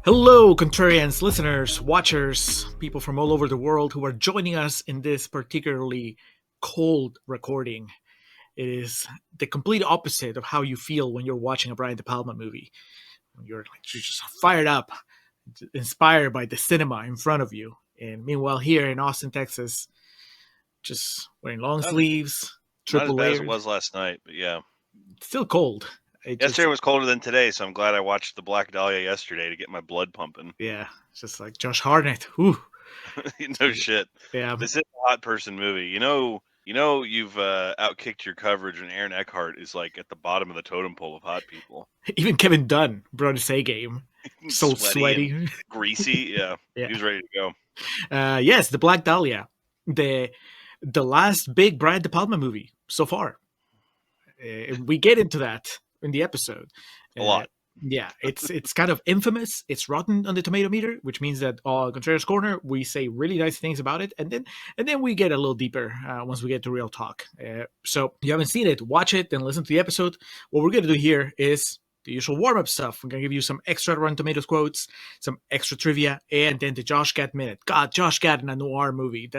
Hello, Contrarians, listeners, watchers, people from all over the world who are joining us in this particularly cold recording. It is the complete opposite of how you feel when you're watching a Brian De Palma movie. When you're just fired up, inspired by the cinema in front of you. And meanwhile, here in Austin, Texas, just wearing long sleeves, Not as triple bad as it layers. was last night, but yeah. Still cold. Yesterday was colder than today, so I'm glad I watched the Black Dahlia yesterday to get my blood pumping. Yeah, it's just like Josh Hartnett. Whew. No shit. Yeah. This is a hot person movie. You know you've outkicked your coverage when Aaron Eckhart is like at the bottom of the totem pole of hot people. Even Kevin Dunn brought his A game. So sweaty. And greasy. Yeah. Yeah. He was ready to go. Yes, the Black Dahlia. The last big Brian De Palma movie so far. We get into that in the episode. A lot. Yeah, it's kind of infamous. It's rotten on the tomato meter, which means that Contrarians Corner, we say really nice things about it, and then we get a little deeper once we get to real talk. So if you haven't seen it, watch it and listen to the episode. What we're gonna do here is the usual warm-up stuff. We're gonna give you some extra Rotten Tomatoes quotes, some extra trivia, and then the Josh Gad Minute. God, Josh Gad in a noir movie.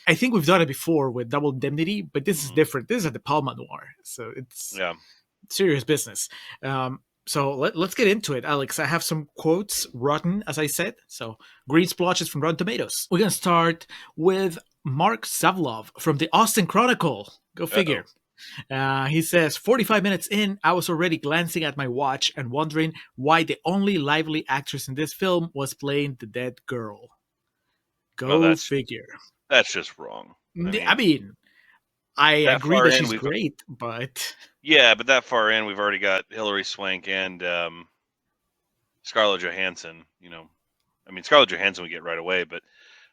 I think we've done it before with Double Indemnity, but this is different. This is a De Palma noir, so it's serious business. So let's get into it, Alex. I have some quotes, rotten, as I said. So green splotches from Rotten Tomatoes. We're going to start with Mark Savlov from the Austin Chronicle. Go figure. He says, 45 minutes in, I was already glancing at my watch and wondering why the only lively actress in this film was playing the dead girl. Go figure. That's just wrong. I mean I agree that she's great, but... Yeah, but that far in, we've already got Hilary Swank and Scarlett Johansson. Scarlett Johansson we get right away, but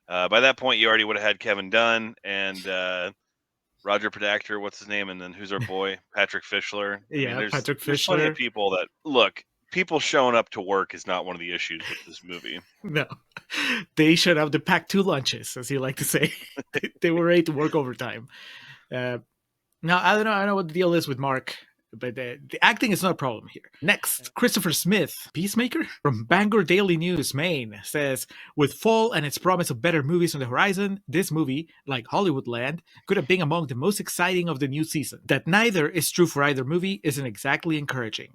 by that point, you already would have had Kevin Dunn and Roger Podacter, what's his name? And then who's our boy? Patrick Fischler. Patrick Fischler. There's plenty of people that... Look, people showing up to work is not one of the issues with this movie. No. They should have the packed 2 lunches, as you like to say. They were ready to work overtime. Now, I don't know what the deal is with Mark, but the acting is not a problem here. Next, Christopher Smith, Peacemaker, from Bangor Daily News, Maine, says, with fall and its promise of better movies on the horizon, this movie, like Hollywoodland, could have been among the most exciting of the new season. That neither is true for either movie isn't exactly encouraging.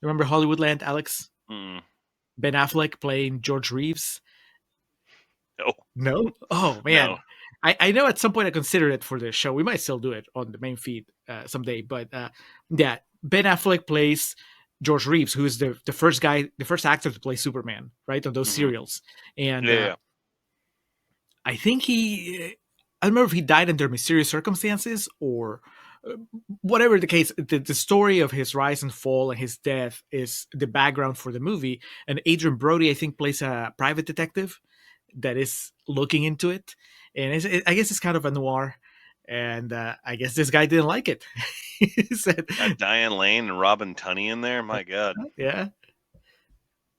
Remember Hollywoodland, Alex? Ben Affleck playing George Reeves? No? Oh, man. No. I know at some point I considered it for the show. We might still do it on the main feed someday. But Ben Affleck plays George Reeves, who is the first actor to play Superman, right, on those serials. And I think I don't remember if he died under mysterious circumstances or whatever the case. The story of his rise and fall and his death is the background for the movie. And Adrian Brody, I think, plays a private detective that is looking into it. And I guess it's kind of a noir, and I guess this guy didn't like it. He said, Diane Lane and Robin Tunney in there? My God. Yeah.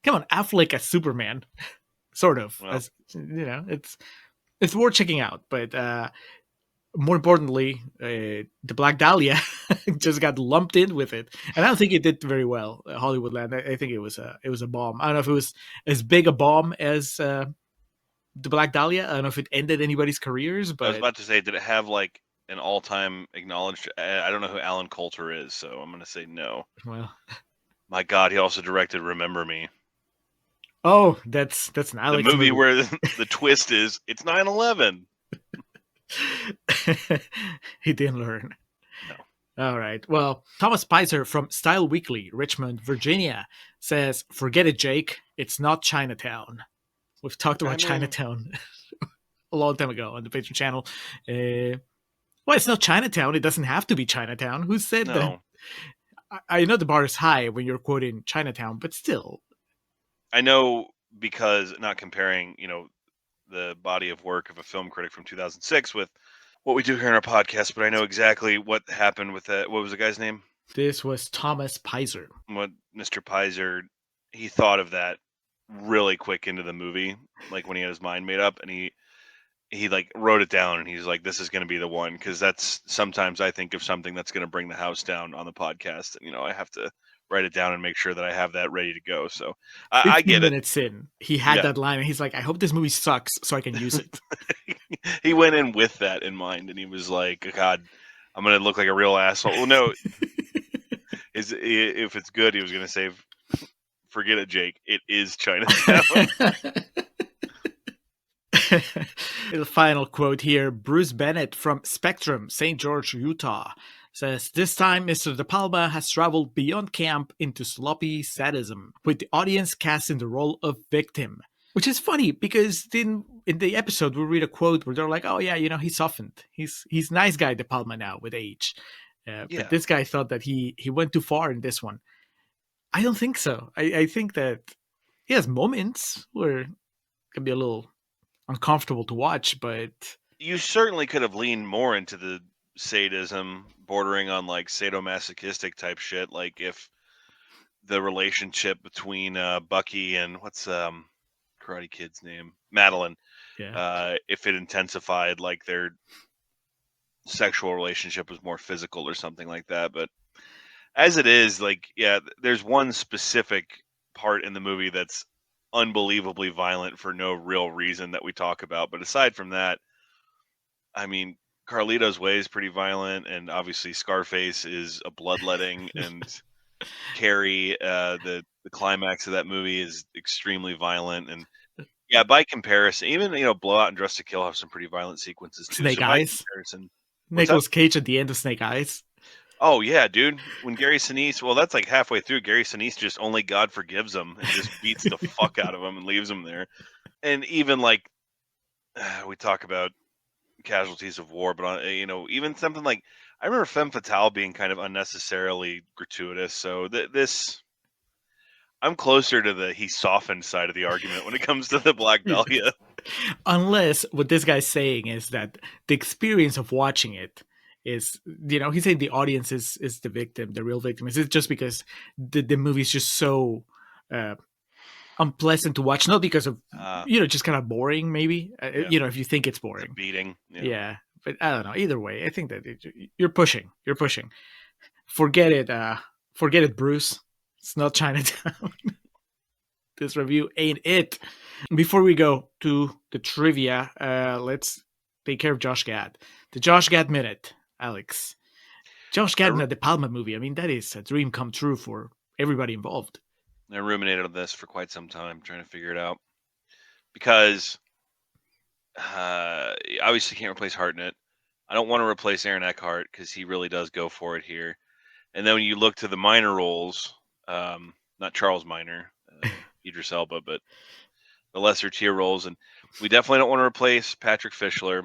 Come on, Affleck as Superman. Sort of. Well. It's worth checking out. But more importantly, the Black Dahlia just got lumped in with it. And I don't think it did very well, Hollywoodland. I think it was a bomb. I don't know if it was as big a bomb as... the Black Dahlia. I don't know if it ended anybody's careers, but... I was about to say, did it have like an all-time acknowledged... I don't know who Alan Coulter is, so I'm going to say no. Well... My God, he also directed Remember Me. Oh, that's an Alex movie where the twist is, it's 9/11. He didn't learn. No. All right. Well, Thomas Pizer from Style Weekly, Richmond, Virginia, says, forget it, Jake. It's not Chinatown. We've talked about Chinatown a long time ago on the Patreon channel. Well, it's not Chinatown. It doesn't have to be Chinatown. Who said that? I know the bar is high when you're quoting Chinatown, but still. I know, because not comparing, the body of work of a film critic from 2006 with what we do here in our podcast, but I know exactly what happened with that. What was the guy's name? This was Thomas Pizer. What Mr. Pizer, he thought of that really quick into the movie, like when he had his mind made up, and he like wrote it down, and he's like, this is going to be the one, because that's sometimes I think of something that's going to bring the house down on the podcast, and I have to write it down and make sure that I have that ready to go. So I 15 get it. minutes in, he had Yeah. that line, and he's like, I hope this movie sucks so I can use it. He went in with that in mind, and he was like, God, I'm going to look like a real asshole. Well, no, if it's good, he was going to say, forget it, Jake. It is Chinatown. The final quote here, Bruce Bennett from Spectrum, St. George, Utah, says, this time Mr. De Palma has traveled beyond camp into sloppy sadism, with the audience cast in the role of victim. Which is funny, because in the episode we read a quote where they're like, oh yeah, he's softened. He's nice guy De Palma now with age. Yeah. But this guy thought that he went too far in this one. I don't think so. I think that he has moments where it can be a little uncomfortable to watch, but you certainly could have leaned more into the sadism, bordering on like sadomasochistic type shit. Like if the relationship between Bucky and what's Karate Kid's name, Madeline, if it intensified, like their sexual relationship was more physical or something like that. But as it is, like, yeah, there's one specific part in the movie that's unbelievably violent for no real reason that we talk about. But aside from that, I mean, Carlito's Way is pretty violent, and obviously Scarface is a bloodletting, and Carrie, the climax of that movie is extremely violent. And yeah, by comparison, even Blowout and Dressed to Kill have some pretty violent sequences too. Snake So by Eyes, comparison, Nicolas Cage at the end of Snake Eyes. Oh yeah, dude. When Gary Sinise, well, that's like halfway through. Gary Sinise just only God forgives him and just beats the fuck out of him and leaves him there. And even like we talk about casualties of war, but even something like I remember Femme Fatale being kind of unnecessarily gratuitous. So this, I'm closer to the he softened side of the argument when it comes to the Black Dahlia. Unless what this guy's saying is that the experience of watching it is, he's saying the audience is the victim, the real victim. Is it just because the movie is just so unpleasant to watch, not because of just kind of boring, maybe if you think it's boring, it's beating, yeah. But I don't know. Either way, I think that you're pushing. Forget it, Bruce. It's not Chinatown. This review ain't it. Before we go to the trivia, let's take care of Josh Gad. The Josh Gad Minute, Alex. Josh Gad Minute, the Palma movie. I mean, that is a dream come true for everybody involved. I ruminated on this for quite some time, trying to figure it out. Because obviously can't replace Hartnett. I don't want to replace Aaron Eckhart because he really does go for it here. And then when you look to the minor roles, not Charles Minor, Idris Elba, but the lesser tier roles, and we definitely don't want to replace Patrick Fischler.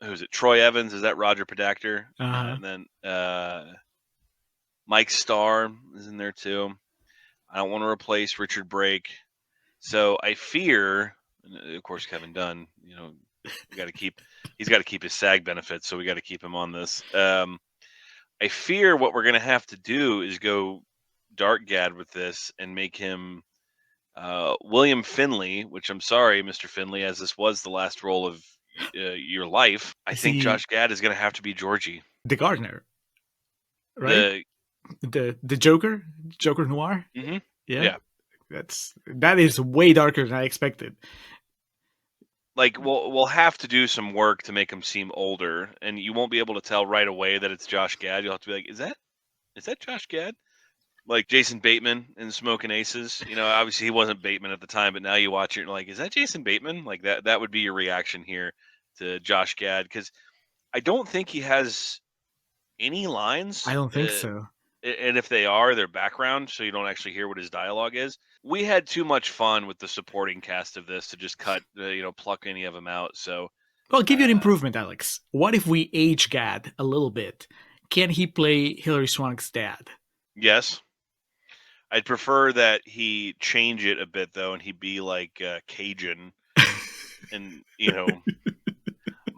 Who's it? Troy Evans, is that Roger Podacter? And then Mike Starr is in there too. I don't want to replace Richard Brake. So I fear, and of course Kevin Dunn, he's got to keep his SAG benefits, so we got to keep him on this. I fear what we're going to have to do is go dark Gad with this and make him William Finley, which I'm sorry, Mr. Finley, as this was the last role of your life. I think Josh Gad is going to have to be Georgie. The gardener, right? The Joker Noir. Mm-hmm. Yeah. That is way darker than I expected. Like we'll have to do some work to make him seem older, and you won't be able to tell right away that it's Josh Gad. You'll have to be like, is that Josh Gad? Like Jason Bateman in Smoking Aces. Obviously he wasn't Bateman at the time, but now you watch it and you're like, is that Jason Bateman? Like that would be your reaction here to Josh Gad, because I don't think he has any lines. I don't think so. And if they are, they're background, so you don't actually hear what his dialogue is. We had too much fun with the supporting cast of this to just cut, pluck any of them out. So, well, I'll give you an improvement, Alex. What if we age Gad a little bit? Can he play Hilary Swank's dad? Yes. I'd prefer that he change it a bit, though, and he'd be like Cajun and,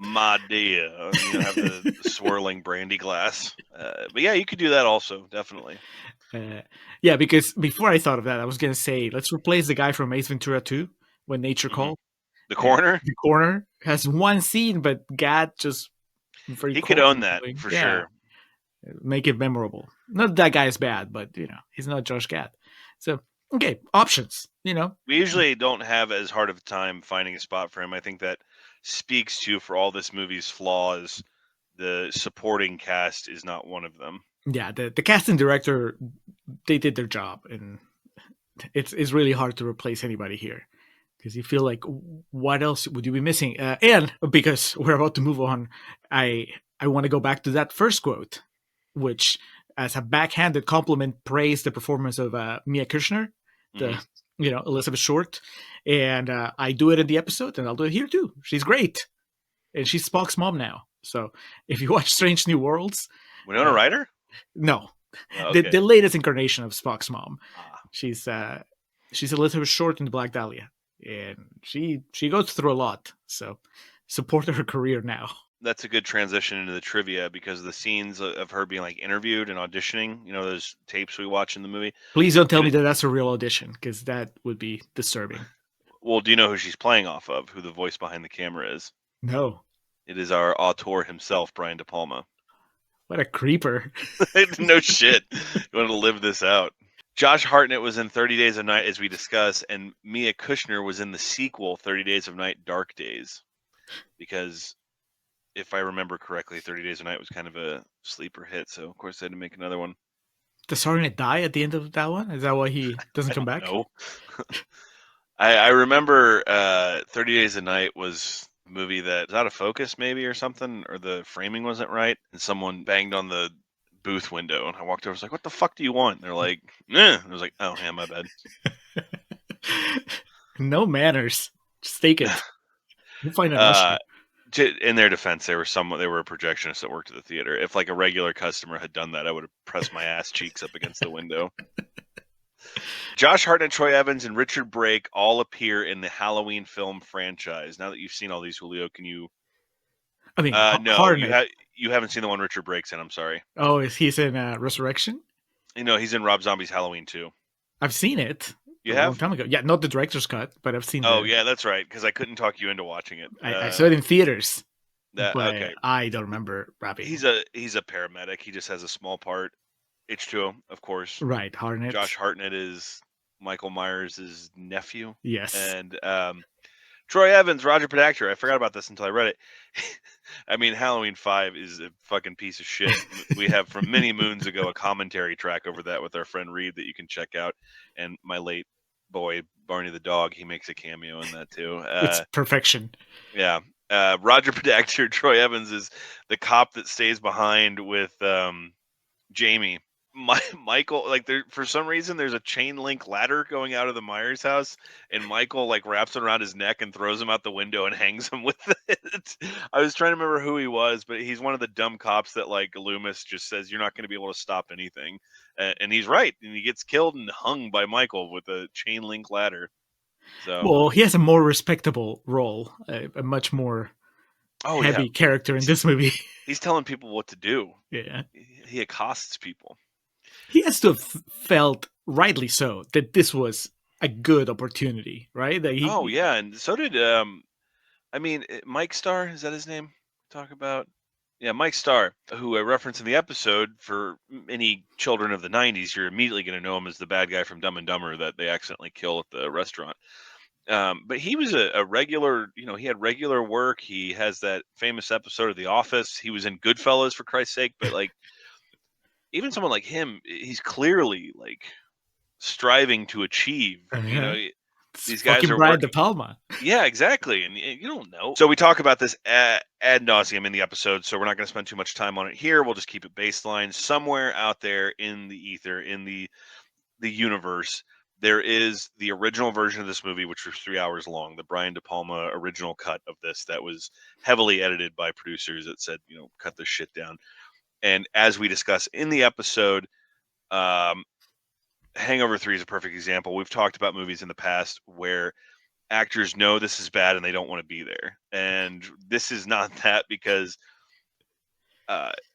my dear, have the swirling brandy glass. But yeah, you could do that also, definitely. Yeah, because before I thought of that, I was going to say, let's replace the guy from Ace Ventura 2, When Nature Calls. The Corner? The Corner has one scene, but Gad just... He could own that, for sure. Make it memorable. Not that guy is bad, but he's not Josh Gad. So okay, options. We usually don't have as hard of a time finding a spot for him. I think that speaks to, for all this movie's flaws, the supporting cast is not one of them. Yeah, the casting director, they did their job, and it's really hard to replace anybody here because you feel like what else would you be missing? And because we're about to move on, I want to go back to that first quote, which, as a backhanded compliment, praised the performance of Mia Kirshner, the Elizabeth Short, and I do it in the episode, and I'll do it here too. She's great, and she's Spock's mom now. So if you watch Strange New Worlds, Winona Ryder? No, Oh, okay. the latest incarnation of Spock's mom. Ah. She's Elizabeth Short in the Black Dahlia, and she goes through a lot. So support her career now. That's a good transition into the trivia, because the scenes of her being like interviewed and auditioning, those tapes we watch in the movie. Please don't tell me that that's a real audition, because that would be disturbing. Well, do you know who she's playing off of? Who the voice behind the camera is? No. It is our auteur himself, Brian De Palma. What a creeper. No shit. You wanted to live this out. Josh Hartnett was in 30 Days of Night, as we discussed, and Mia Kirshner was in the sequel, 30 Days of Night, Dark Days. Because if I remember correctly, 30 Days of Night was kind of a sleeper hit, so of course they had to make another one. Does Hartnett die at the end of that one? Is that why he doesn't come back? No. I remember 30 Days of Night was a movie that was out of focus maybe or something, or the framing wasn't right, and someone banged on the booth window, and I walked over, I was like, what the fuck do you want? And they're like, I was like, oh yeah, my bad. No manners. Just take it. You'll find an usher. In their defense, they were a projectionist that worked at the theater. If like a regular customer had done that, I would have pressed my ass cheeks up against the window. Josh Hartnett, Troy Evans, and Richard Brake all appear in the Halloween film franchise. Now that you've seen all these, Julio, can you? I mean, no, Hartnett. You haven't seen the one Richard Brake's in. I'm sorry. Oh, he's in Resurrection? He's in Rob Zombie's Halloween 2. I've seen it. You a have? long time ago. Yeah, not the director's cut, but I've seen. Oh yeah, that's right. Because I couldn't talk you into watching it. I saw it in theaters. Okay. I don't remember rapping. He's a paramedic. He just has a small part. H2O, of course. Right, Hartnett. Josh Hartnett is Michael Myers' nephew. Yes. And Troy Evans, Roger Pedactor. I forgot about this until I read it. I mean, Halloween 5 is a fucking piece of shit. We have, from many moons ago, a commentary track over that with our friend Reed that you can check out. And my late boy, Barney the dog, he makes a cameo in that too. It's perfection. Yeah. Roger Pedactor, Troy Evans, is the cop that stays behind with Jamie. Michael, like, there for some reason there's a chain link ladder going out of the Myers house, and Michael like wraps it around his neck and throws him out the window and hangs him with it. I was trying to remember who he was, but he's one of the dumb cops that like Loomis just says you're not going to be able to stop anything, and he's right, and he gets killed and hung by Michael with a chain link ladder. So, well, he has a more respectable role, a much more heavy character in this movie. He's telling people what to do. Yeah, he accosts people. He has to have felt, rightly so, that this was a good opportunity, right? That yeah, and so did Mike Starr, is that his name? Talk about. Yeah, Mike Starr, who I referenced in the episode. For any children of the 90s, you're immediately going to know him as the bad guy from Dumb and Dumber that they accidentally kill at the restaurant. But he was a regular, he had regular work. He has that famous episode of The Office. He was in Goodfellas, for Christ's sake. But like, even someone like him, he's clearly like striving to achieve. These guys are Brian De Palma. Yeah, exactly. And you don't know. So we talk about this ad nauseum in the episode, so we're not going to spend too much time on it here. We'll just keep it baseline. Somewhere out there in the ether, in the universe, there is the original version of this movie, which was 3 hours long, the Brian De Palma original cut of this that was heavily edited by producers that said, cut this shit down. And as we discuss in the episode, Hangover 3 is a perfect example. We've talked about movies in the past where actors know this is bad and they don't want to be there. And this is not that, because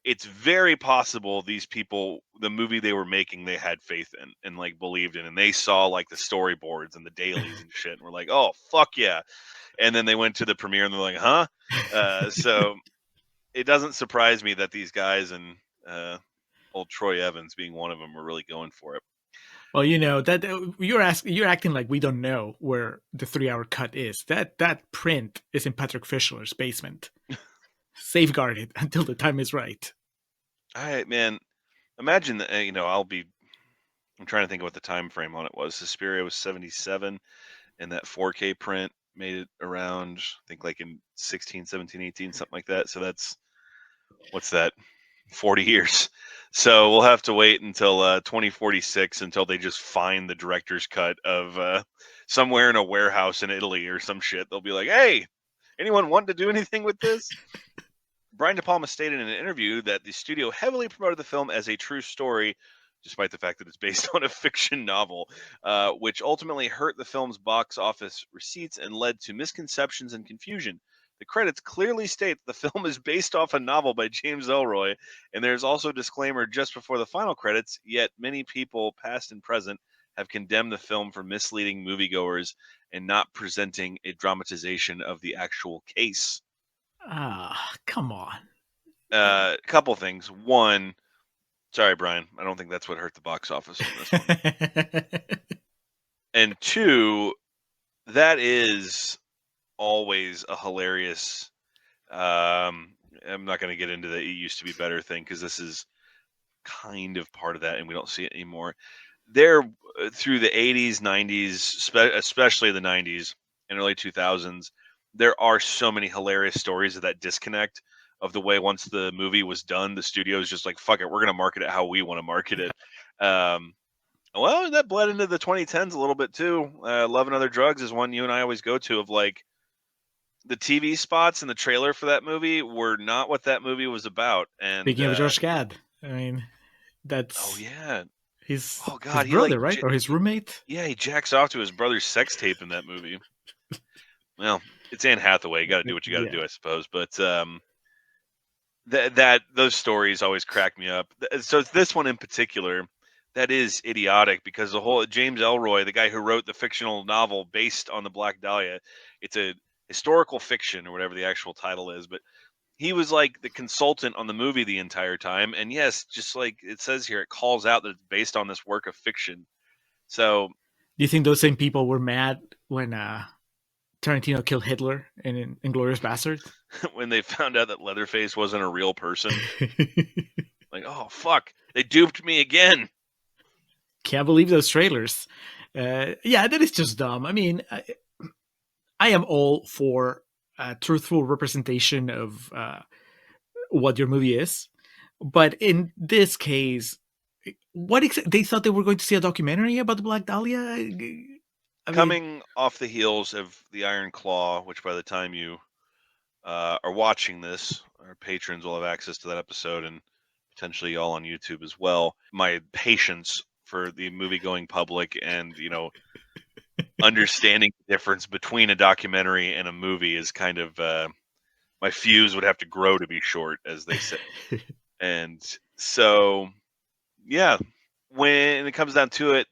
it's very possible these people, the movie they were making, they had faith in and like believed in, and they saw like the storyboards and the dailies and shit, and were like, oh, fuck yeah. And then they went to the premiere and they're like, huh? So it doesn't surprise me that these guys and old Troy Evans being one of them were really going for it. Well, you know that you're acting like we don't know where the 3 hour cut is. That print is in Patrick Fischler's basement, safeguarded until the time is right. Man, imagine that. I'm trying to think of what the time frame on it was. Suspiria was 77, and that 4K print made it around, I think, like in 16, 17, 18, something like that. So that's, what's that, 40 years. So we'll have to wait until 2046 until they just find the director's cut of somewhere in a warehouse in Italy or some shit. They'll be like, hey, anyone want to do anything with this? Brian De Palma stated in an interview that the studio heavily promoted the film as a true story, despite the fact that it's based on a fiction novel, which ultimately hurt the film's box office receipts and led to misconceptions and confusion. The credits clearly state that the film is based off a novel by James Ellroy, and there's also a disclaimer just before the final credits, yet many people, past and present, have condemned the film for misleading moviegoers and not presenting a dramatization of the actual case. Ah, come on. A couple things. One, sorry, Brian, I don't think that's what hurt the box office on this one. And two, that is always a hilarious. I'm not going to get into the "it used to be better" thing because this is kind of part of that, and we don't see it anymore. There, through the 80s, 90s, especially the 90s and early 2000s, there are so many hilarious stories of that disconnect of the way once the movie was done, the studio is just like, fuck it, we're going to market it how we want to market it. Well, that bled into the 2010s a little bit too. Love and Other Drugs is one you and I always go to, of like, the TV spots in the trailer for that movie were not what that movie was about. And Speaking of Josh Gad, I mean, oh that's yeah, his oh god, he brother, right, or his roommate? yeah, he jacks off to his brother's sex tape in that movie. Well, it's Anne Hathaway. You got to do what you got to Yeah. do, I suppose. But that those stories always crack me up. So this one in particular, that is idiotic because the whole James Ellroy, the guy who wrote the fictional novel based on the Black Dahlia, it's a historical fiction or whatever the actual title is, but he was like the consultant on the movie the entire time. And yes, just like it says here, it calls out that it's based on this work of fiction. So Do you think those same people were mad when Tarantino killed Hitler in Inglourious Basterds? when they found out that Leatherface wasn't a real person, like, oh fuck, they duped me again. Can't believe those trailers. Yeah, that is just dumb. I mean, I am all for truthful representation of what your movie is, but in this case, they thought they were going to see a documentary about the Black Dahlia. I mean, Coming off the heels of the Iron Claw, which by the time you are watching this, our patrons will have access to that episode and potentially all on YouTube as well. My patience for the movie going public and, understanding the difference between a documentary and a movie is kind of my fuse would have to grow to be short, as they say. And so, yeah, when it comes down to it,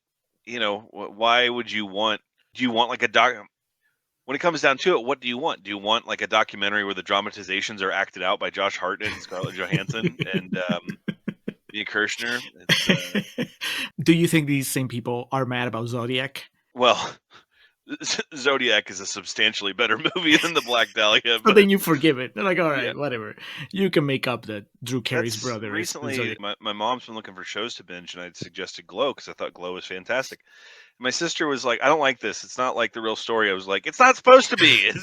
why would you want? Do you want like a doc? When it comes down to it, what do you want? Do you want like a documentary where the dramatizations are acted out by Josh Hartnett and Scarlett Johansson and Mia Kirshner? do you think these same people are mad about Zodiac? Well, Zodiac is a substantially better movie than the Black Dahlia, So but then you forgive it. They're like, all yeah, right, whatever. You can make up that Drew Carey's that's brother is recently Zodiac. my mom's been looking for shows to binge, and I'd suggested Glow because I thought Glow was fantastic. My sister was like, I don't like this. It's not like the real story. I was like, it's not supposed to be.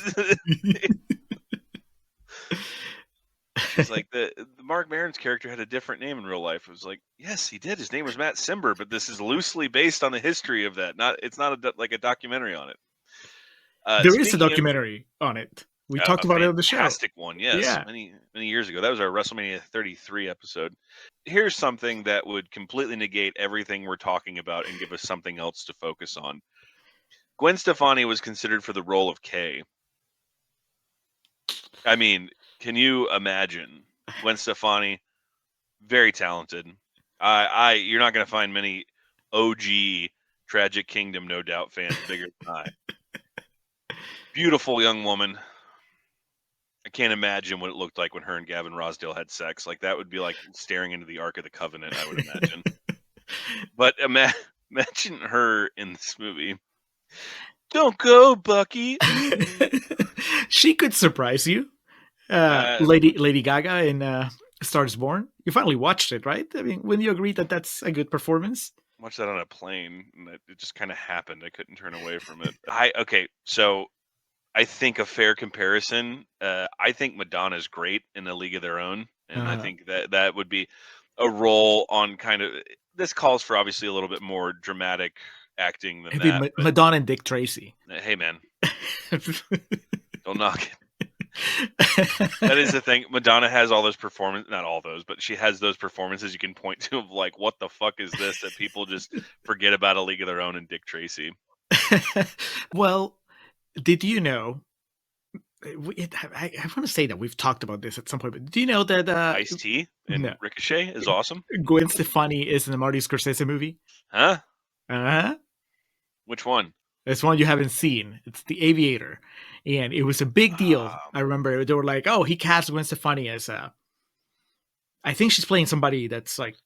She's like, the Mark Maron's character had a different name in real life. It was like, yes, he did. His name was Matt Simber, but this is loosely based on the history of that. It's not like a documentary on it. There is a Speaking of documentary on it. We a talked about it on the show. fantastic one, yes, Yeah. many years ago. That was our WrestleMania 33 episode. Here's something that would completely negate everything we're talking about and give us something else to focus on. Gwen Stefani was considered for the role of Kay. I mean, can you imagine Gwen Stefani? Very talented. You're not going to find many OG Tragic Kingdom, no doubt, fans bigger than I. Beautiful young woman. I can't imagine what it looked like when her and Gavin Rossdale had sex. Like that would be like staring into the Ark of the Covenant, I would imagine. But imagine her in this movie. Don't go, Bucky. She could surprise you. Lady Gaga in Star is Born. You finally watched it, right? I mean, wouldn't you agree that that's a good performance? Watched that on a plane, and it just kind of happened. I couldn't turn away from it. Okay, so I think a fair comparison. I think Madonna's great in A League of Their Own, and I think that would be a role on kind of. This calls for obviously a little bit more dramatic acting than It'd that. be Madonna and Dick Tracy. Hey, man, don't knock it. That is the thing. Madonna has all those performances, not all those, but she has those performances you can point to of like, what the fuck is this that people just forget about A League of Their Own and Dick Tracy. Well, did you know? I want to say that we've talked about this at some point, but do you know that Ice-T and Ricochet is awesome? Gwen Stefani is in the Marty Scorsese movie. Huh? Uh-huh. Which one? It's one you haven't seen. It's The Aviator. And it was a big deal. I remember they were like, oh, he cast Gwen Stefani as I think she's playing somebody that's like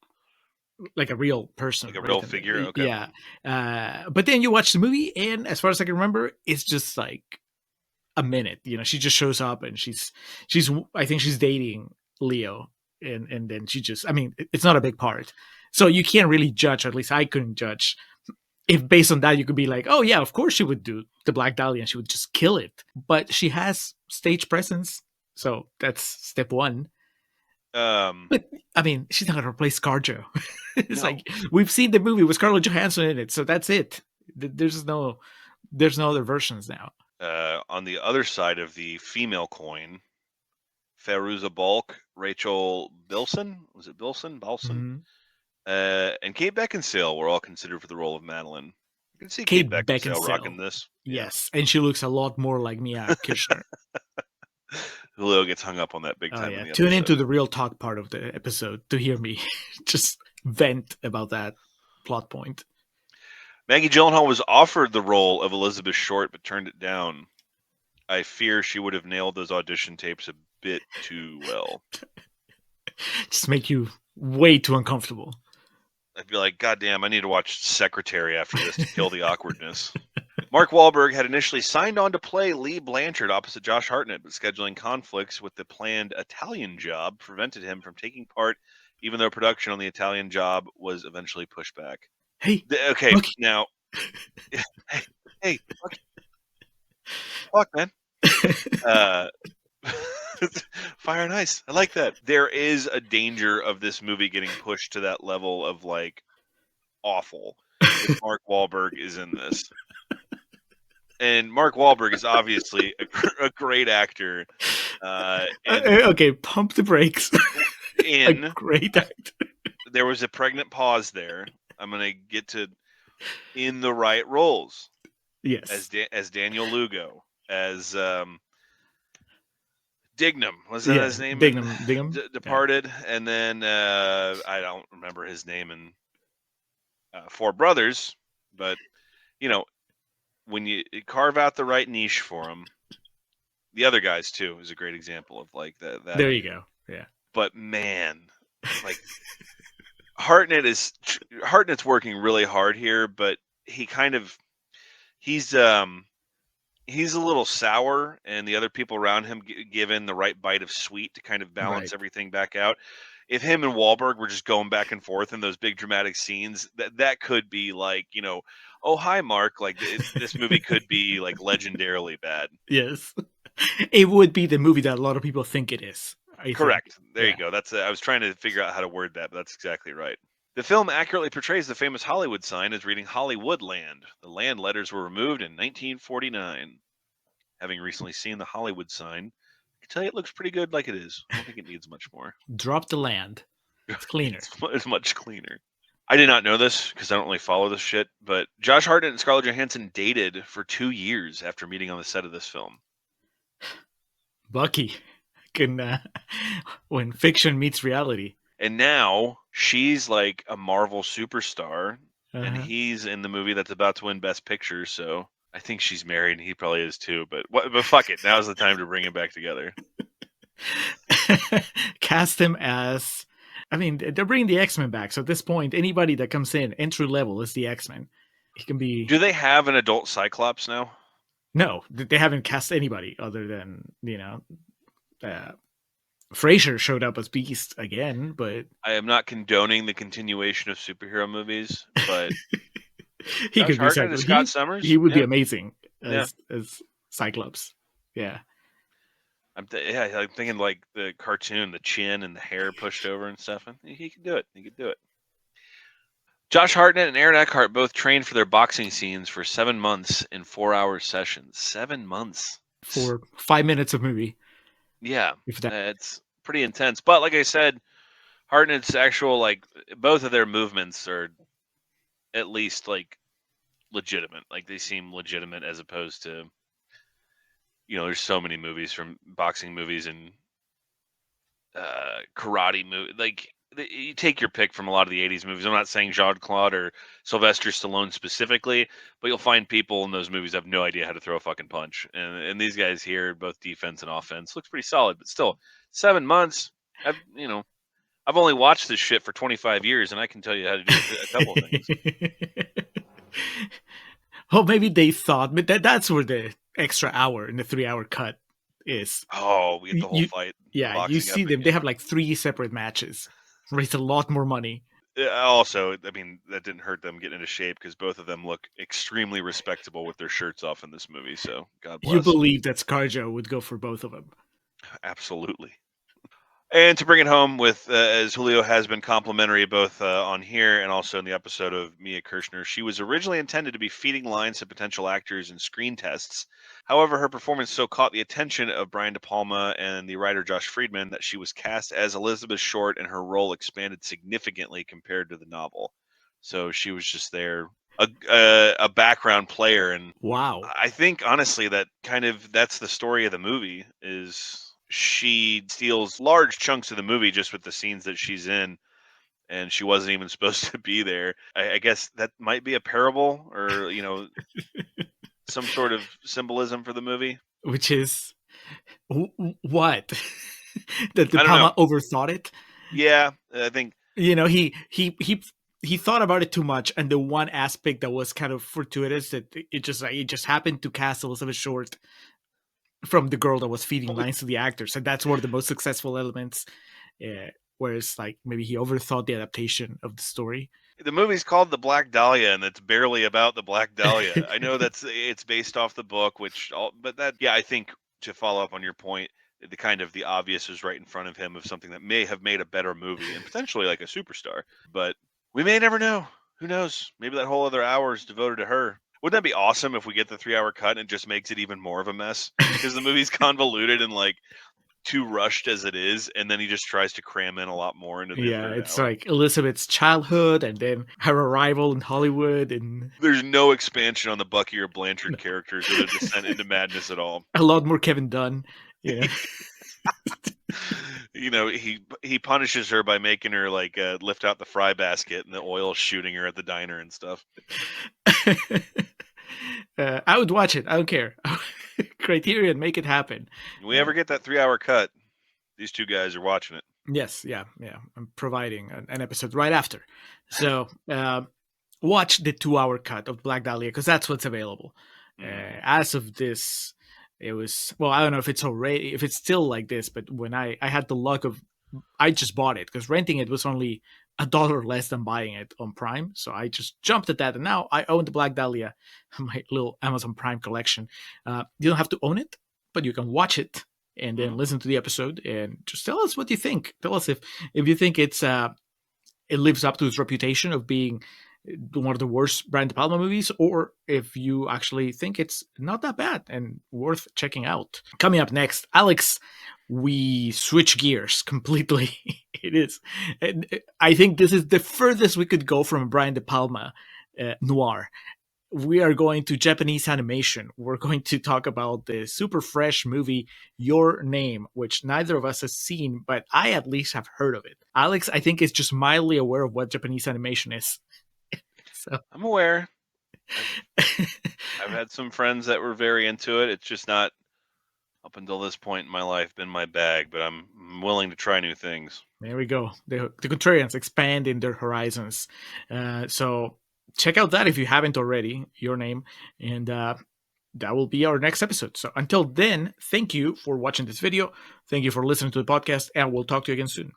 a real person. Like a real figure? Okay. Yeah. But then you watch the movie, and as far as I can remember, it's just like a minute. You know, she just shows up, and she's I think she's dating Leo. And then she just, I mean, it's not a big part. So you can't really judge, or at least I couldn't judge. If based on that, you could be like, oh, yeah, of course she would do the Black Dahlia and she would just kill it. But she has stage presence. So that's step one. But, I mean, she's not going to replace ScarJo. It's like, we've seen the movie with Scarlett Johansson in it. So that's it. There's no other versions now. On the other side of the female coin, Fairuza Balk, Rachel Bilson, was it Bilson? Mm-hmm. And Kate Beckinsale were all considered for the role of Madeline. You can see Kate Beckinsale rocking this. Yes, and she looks a lot more like Mia Kirshner. Julio gets hung up on that big time. Yeah. Tune into the real talk part of the episode to hear me just vent about that plot point. Maggie Gyllenhaal was offered the role of Elizabeth Short, but turned it down. I fear she would have nailed those audition tapes a bit too well. Just make you way too uncomfortable. I'd be like, God damn, I need to watch Secretary after this to kill the awkwardness. Mark Wahlberg had initially signed on to play Lee Blanchard opposite Josh Hartnett, but scheduling conflicts with the planned Italian Job prevented him from taking part, even though production on the Italian Job was eventually pushed back. Hey, okay, look. Now, hey, fuck, man. Fire and ice. I like that. There is a danger of this movie getting pushed to that level of like awful if Mark Wahlberg is in this. And Mark Wahlberg is obviously a great actor. Okay, pump the brakes. A great actor. There was a pregnant pause there. I'm going to get to in the right roles. Yes. As Daniel Lugo, as Dignam, was that his name? Dignam. Departed, yeah. And then I don't remember his name in Four Brothers, but you know, when you carve out the right niche for him, the other guys too is a great example of like that. There you go. Yeah. But man, like Hartnett's working really hard here, but he's a little sour, and the other people around him given the right bite of sweet to kind of balance everything back out. If him and Wahlberg were just going back and forth in those big dramatic scenes, that could be like, you know, oh, hi, Mark. Like this movie could be like legendarily bad. Yes. It would be the movie that a lot of people think it is. Correct. There you go. I was trying to figure out how to word that, but that's exactly right. The film accurately portrays the famous Hollywood sign as reading Hollywood Land. The land letters were removed in 1949. Having recently seen the Hollywood sign, I can tell you it looks pretty good like it is. I don't think it needs much more. Drop the land. It's cleaner. It's much cleaner. I did not know this because I don't really follow this shit, but Josh Hartnett and Scarlett Johansson dated for 2 years after meeting on the set of this film. Bucky. When fiction meets reality. And now she's like a Marvel superstar, and he's in the movie that's about to win Best Picture, so I think she's married, and he probably is too. But fuck it, now's the time to bring him back together. Cast him as. I mean, they're bringing the X-Men back, so at this point, anybody that comes in entry level is the X-Men. He can be. Do they have an adult Cyclops now? No, they haven't cast anybody other than Fraser showed up as Beast again, but I am not condoning the continuation of superhero movies, but he Josh could be Hartnett and Cyclops. Scott He Summers, would be yeah, amazing yeah. as Cyclops. Yeah. I'm thinking like the cartoon, the chin and the hair pushed over and stuff. And he could do it. He could do it. Josh Hartnett and Aaron Eckhart both trained for their boxing scenes for 7 months in 4-hour sessions. 7 months. For 5 minutes of movie. Yeah, If that. it's pretty intense. But like I said, Hartnett's actual, like, both of their movements are at least like legitimate. Like, they seem legitimate as opposed to, there's so many movies, from boxing movies and karate movie. Like, you take your pick from a lot of the 80s movies. I'm not saying Jean-Claude or Sylvester Stallone specifically, but you'll find people in those movies have no idea how to throw a fucking punch. And these guys here, both defense and offense, looks pretty solid. But still, 7 months. I've only watched this shit for 25 years, and I can tell you how to do a couple of things. Well, maybe they thought, but that's where the extra hour in the 3-hour cut is. Oh, we get the whole fight. Yeah, you Boxing see epic, them. They yeah. have like 3 separate matches. Raise a lot more money. Also, I mean, that didn't hurt them getting into shape, because both of them look extremely respectable with their shirts off in this movie. So God bless. You believe that ScarJo would go for both of them? Absolutely. And to bring it home with, as Julio has been complimentary both on here and also in the episode of Mia Kirshner, she was originally intended to be feeding lines to potential actors in screen tests. However, her performance so caught the attention of Brian De Palma and the writer Josh Friedman that she was cast as Elizabeth Short, and her role expanded significantly compared to the novel. So she was just there, a background player. And Wow. I think, honestly, that's the story of the movie, is she steals large chunks of the movie just with the scenes that she's in, and she wasn't even supposed to be there. I guess that might be a parable, or some sort of symbolism for the movie. Which is what? That De I don't know. Palma overthought it. Yeah, I think He thought about it too much, and the one aspect that was kind of fortuitous, that it just happened to cast Elizabeth Short from the girl that was feeding lines to the actors, and that's one of the most successful elements. Whereas, like, maybe he overthought the adaptation of the story. the movie's called The Black Dahlia, and it's barely about the Black Dahlia. I know it's based off the book, but that, yeah, I think, to follow up on your point, the obvious is right in front of him, of something that may have made a better movie and potentially like a superstar. But we may never know. Who knows? Maybe that whole other hour is devoted to her. Wouldn't that be awesome if we get the 3-hour cut and it just makes it even more of a mess? Because the movie's convoluted and like too rushed as it is, and then he just tries to cram in a lot more into the third It's hour. like Elizabeth's childhood and then her arrival in Hollywood, and There's no expansion on the Bucky or Blanchard characters or their descent into madness at all. a lot more Kevin Dunn. He punishes her by making her like lift out the fry basket, and the oil shooting her at the diner and stuff. I would watch it. I don't care. Criterion, make it happen. If we ever get that 3-hour cut, these two guys are watching it. Yes, yeah. I'm providing an episode right after. So watch the 2-hour cut of Black Dahlia, because that's what's available. As of this, it was, well, I don't know if it's still like this, but when I had the luck of, I just bought it because renting it was only $1 less than buying it on Prime. So I just jumped at that, and now I own the Black Dahlia, my little Amazon Prime collection. You don't have to own it, but you can watch it and then listen to the episode and just tell us what you think. Tell us if you think it lives up to its reputation of being one of the worst Brian De Palma movies, or if you actually think it's not that bad and worth checking out. Coming up next, Alex, we switch gears completely. It is. I think this is the furthest we could go from Brian De Palma noir. We are going to Japanese animation. We're going to talk about the super fresh movie Your Name, which neither of us has seen, but I at least have heard of it. Alex, I think, is just mildly aware of what Japanese animation is. So I'm aware. I've had some friends that were very into it. It's just not up until this point in my life been my bag, but I'm willing to try new things. There we go. The Contrarians expanding their horizons. So check out that if you haven't already, Your Name. And that will be our next episode. So until then, thank you for watching this video. Thank you for listening to the podcast, and we'll talk to you again soon.